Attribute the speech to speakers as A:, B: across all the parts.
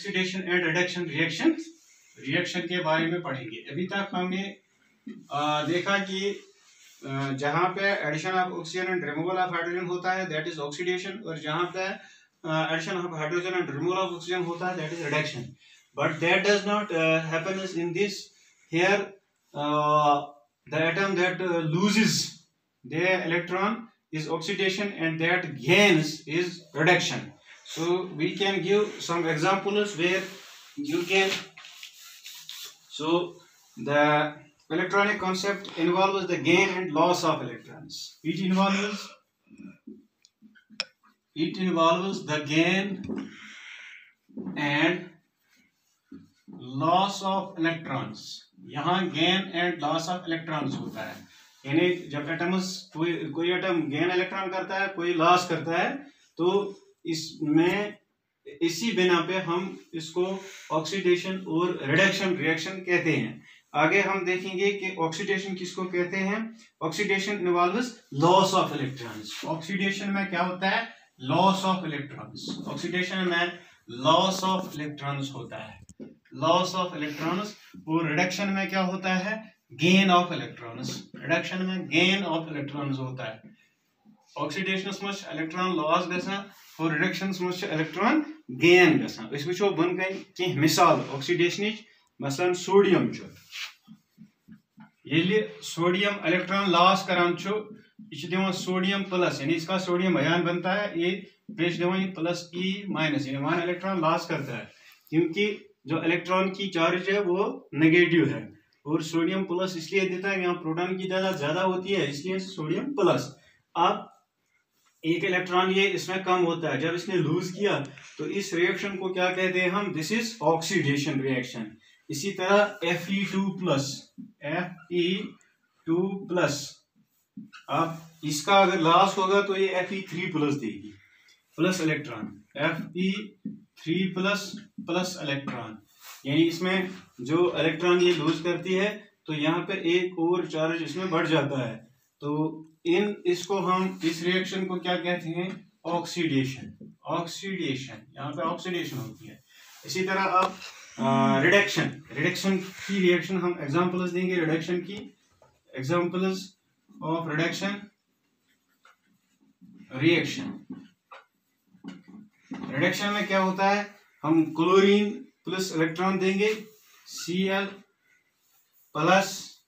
A: Oxidation and reduction reaction के बारे में पढ़ेंगे। अभी तक हमने देखा कि जहां पे addition of oxygen and removal of hydrogen होता है दैट इज ऑक्सीडेशन, और जहां पे addition of hydrogen and removal of oxygen होता है that is reduction. But that does not happen in this here the atom that loses their electron is oxidation and that gains is reduction. So we can give some examples where you can, so the electronic concept involves the gain and loss of electrons. It involves the gain and loss of electrons. यहाँ gain and loss of electrons होता है, यानी जब atoms कोई atom gain electron करता है, कोई loss करता है, तो इसमें इसी बिना पे हम इसको ऑक्सीडेशन और रिडक्शन रिएक्शन कहते हैं। आगे हम देखेंगे कि ऑक्सीडेशन किसको कहते हैं। Oxidation involves loss of electrons. Oxidation में क्या होता है, लॉस ऑफ इलेक्ट्रॉन्स। ऑक्सीडेशन में लॉस ऑफ इलेक्ट्रॉन्स होता है, लॉस ऑफ इलेक्ट्रॉन्स। और रिडक्शन में क्या होता है, गेन ऑफ इलेक्ट्रॉन्स। रिडक्शन में गेन ऑफ इलेक्ट्रॉन्स होता है। ऑक्सीडेशन में इलेक्ट्रॉन लॉस गसान और रिडक्शन में इलेक्ट्रॉन गेन गसान। अस वुचो बन कह मिसाल ऑक्सीडेशन, मसलन सोडियम ये सोडियम इलेक्ट्रॉन लॉस करान यह दिवान सोडियम प्लस, यानी इसका सोडियम आयन बनता है, ये पेश दिवान प्लस ई माइनस, यानी वन इलेक्ट्रॉन लॉस करता है क्योंकि जो इलेक्ट्रॉन की चार्ज है वो नेगेटिव है, और सोडियम प्लस इसलिए देता है, यहाँ प्रोटॉन की तादाद ज्यादा होती है इसलिए सोडियम प्लस। अब एक इलेक्ट्रॉन ये इसमें कम होता है, जब इसने लूज किया तो इस रिएक्शन को क्या कहते हैं हम, दिस इज ऑक्सीडेशन रिएक्शन। इसी तरह Fe2+, अब इसका अगर लॉस होगा तो ये Fe3+ देगी, प्लस इलेक्ट्रॉन, Fe3+ इलेक्ट्रॉन, यानी इसमें जो इलेक्ट्रॉन ये लूज करती है तो यहाँ पे एक और चार्ज इसमें बढ़ जाता है, तो इसको हम इस रिएक्शन को क्या कहते हैं, ऑक्सीडेशन। यहाँ पे ऑक्सीडेशन होती है। इसी तरह अब रिडक्शन की रिएक्शन हम एग्जांपल्स देंगे। रिडक्शन की examples of reduction reaction. Reduction में क्या होता है, हम क्लोरीन प्लस इलेक्ट्रॉन देंगे, Cl प्लस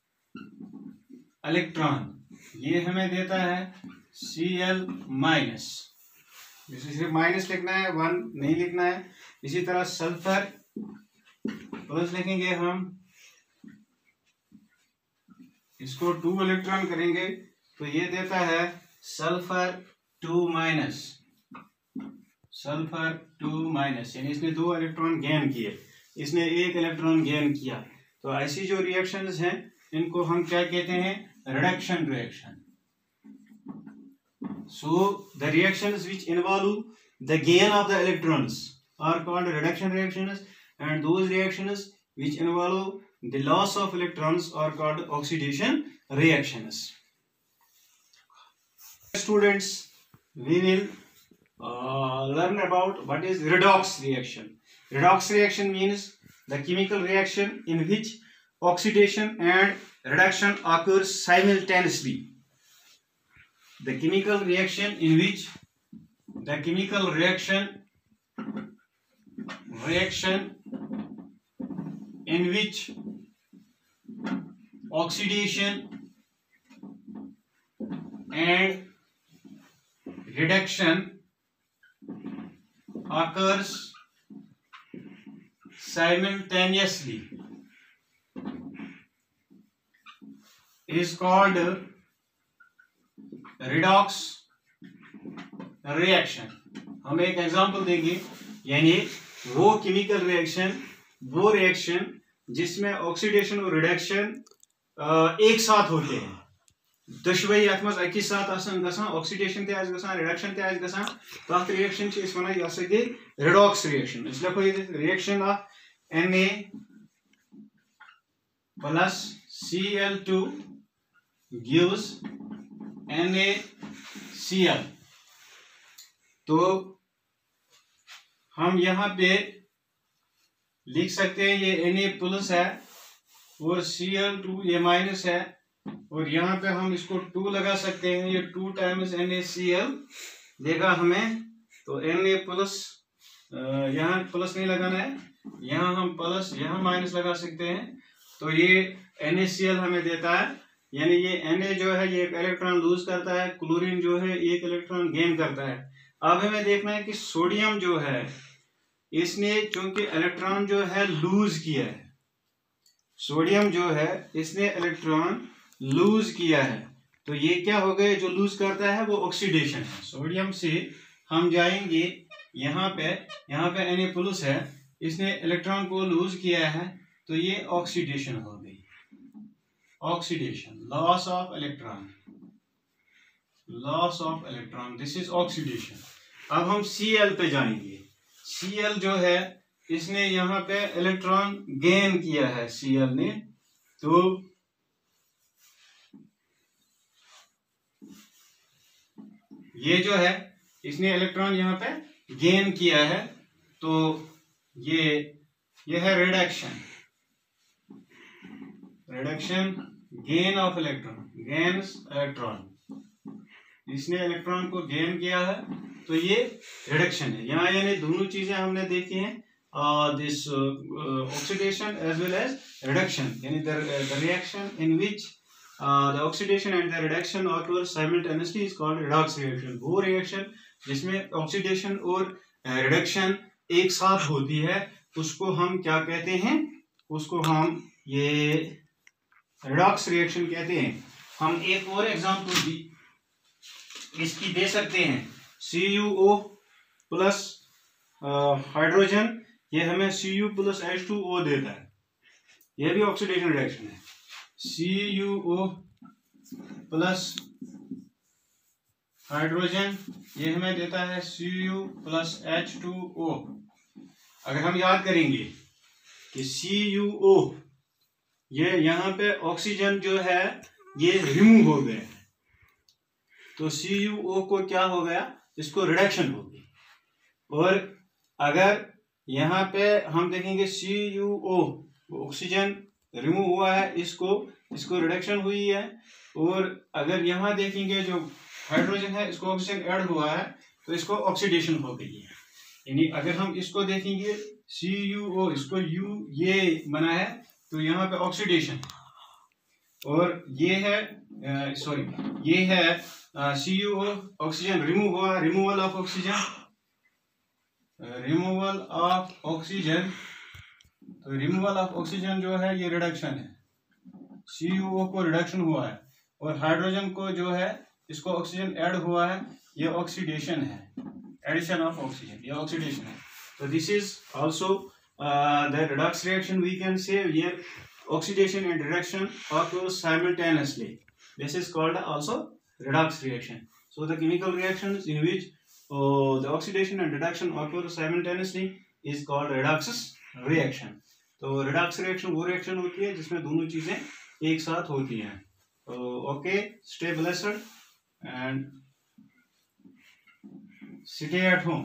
A: इलेक्ट्रॉन, ये हमें देता है Cl माइनस। सिर्फ माइनस लिखना है, 1 नहीं लिखना है। इसी तरह सल्फर प्लस लिखेंगे हम, इसको 2 इलेक्ट्रॉन करेंगे तो ये देता है सल्फर 2 माइनस, यानी इसने 2 इलेक्ट्रॉन गेन किए, इसने 1 इलेक्ट्रॉन गेन किया। तो ऐसी जो रिएक्शंस हैं इनको हम क्या कहते हैं, reduction reaction. So the reactions which involve the gain of the electrons are called reduction reactions, and those reactions which involve the loss of electrons are called oxidation reactions. Students, we will learn about what is redox reaction. Redox reaction means the chemical reaction in which oxidation and reduction occurs simultaneously. The chemical reaction in which oxidation and reduction occurs simultaneously is called redox reaction. हम एक example देंगे, यानी वो chemical reaction, वो reaction जिसमें oxidation और reduction एक साथ होते हैं। दशवई अत मज अकिस साथ आसन गसान, ऑक्सीडेशन ते आस गसान, रिडक्शन ते आस गसान, तथ रिएक्शन छि इस वनान यह गई रिडॉक्स रिएक्शन। इस लिखो ये reaction of Na plus Cl2 gives NaCl। तो हम यहाँ पे लिख सकते हैं ये Na प्लस है और Cl2 ये माइनस है, और यहाँ पे हम इसको 2 लगा सकते हैं, ये 2 टाइम्स NaCl देगा हमें। तो Na प्लस, यहाँ प्लस नहीं लगाना है, यहाँ हम प्लस यहाँ माइनस लगा सकते हैं, तो ये NaCl हमें देता है। यानी ये Na जो है ये एक इलेक्ट्रॉन लूज करता है, क्लोरीन जो है एक इलेक्ट्रॉन गेन करता है। अब हमें देखना है कि सोडियम जो है इसने चूंकि इलेक्ट्रॉन जो है लूज किया है, सोडियम जो है इसने इलेक्ट्रॉन लूज किया है, तो ये क्या हो गए, जो लूज करता है वो ऑक्सीडेशन है। सोडियम से हम जाएंगे यहाँ पे Na प्लस है, इसने इलेक्ट्रॉन को लूज किया है, तो ये ऑक्सीडेशन हो गई, oxidation, loss of electron, loss of electron, this is oxidation. अब हम Cl पे जाएंगे। Cl जो है इसने यहाँ पे इलेक्ट्रॉन गेन किया है, Cl ने, तो ये जो है इसने इलेक्ट्रॉन यहाँ पे गेन किया है, तो ये है reduction, reduction, gain of electron, gains electron, इसने इलेक्ट्रॉन को गेन किया है, तो ये रिडक्शन है। यहाँ यानी दोनों चीजें हमने देखी हैं, this oxidation as well as reduction, यानी the reaction in which the oxidation and the reduction occur simultaneously is called redox reaction। वो रिएक्शन जिसमें ऑक्सीडेशन और रिडक्शन एक साथ होती है उसको हम क्या कहते हैं, उसको हम ये रिडॉक्स रिएक्शन कहते हैं। हम एक और एग्जांपल भी इसकी दे सकते हैं, CuO प्लस हाइड्रोजन, ये हमें Cu प्लस H2O देता है, यह भी ऑक्सीडेशन रिएक्शन है। CuO प्लस हाइड्रोजन ये हमें देता है Cu प्लस H2O। अगर हम याद करेंगे कि CuO ये यहाँ पे ऑक्सीजन जो है ये रिमूव हो गया है, तो CuO को क्या हो गया, इसको रिडक्शन हो गई। और अगर यहाँ पे हम देखेंगे CuO ऑक्सीजन रिमूव हुआ है, इसको रिडक्शन हुई है, और अगर यहाँ देखेंगे जो हाइड्रोजन है इसको ऑक्सीजन ऐड हुआ है, तो इसको ऑक्सीडेशन हो गई है। यानी अगर हम इसको देखेंगे CuO, इसको U ये बना है, तो यहाँ पे ऑक्सीडेशन, और ये है ये है CuO, ऑक्सीजन रिमूव हुआ, removal of oxygen, removal of oxygen, तो रिमूवल ऑफ ऑक्सीजन जो है ये रिडक्शन है, CuO को रिडक्शन हुआ है, और हाइड्रोजन को जो है इसको ऑक्सीजन ऐड हुआ है, ये ऑक्सीडेशन है, एडिशन ऑफ ऑक्सीजन, ये ऑक्सीडेशन है। तो this is also the redox reaction, we can say here oxidation and reduction occur simultaneously, this is called also redox reaction। So the chemical reactions in which the oxidation and reduction occur simultaneously is called redox reaction। तो redox reaction वो reaction होती है जिसमें दोनों चीजें एक साथ होती हैं। Okay, stay blessed and stay at home.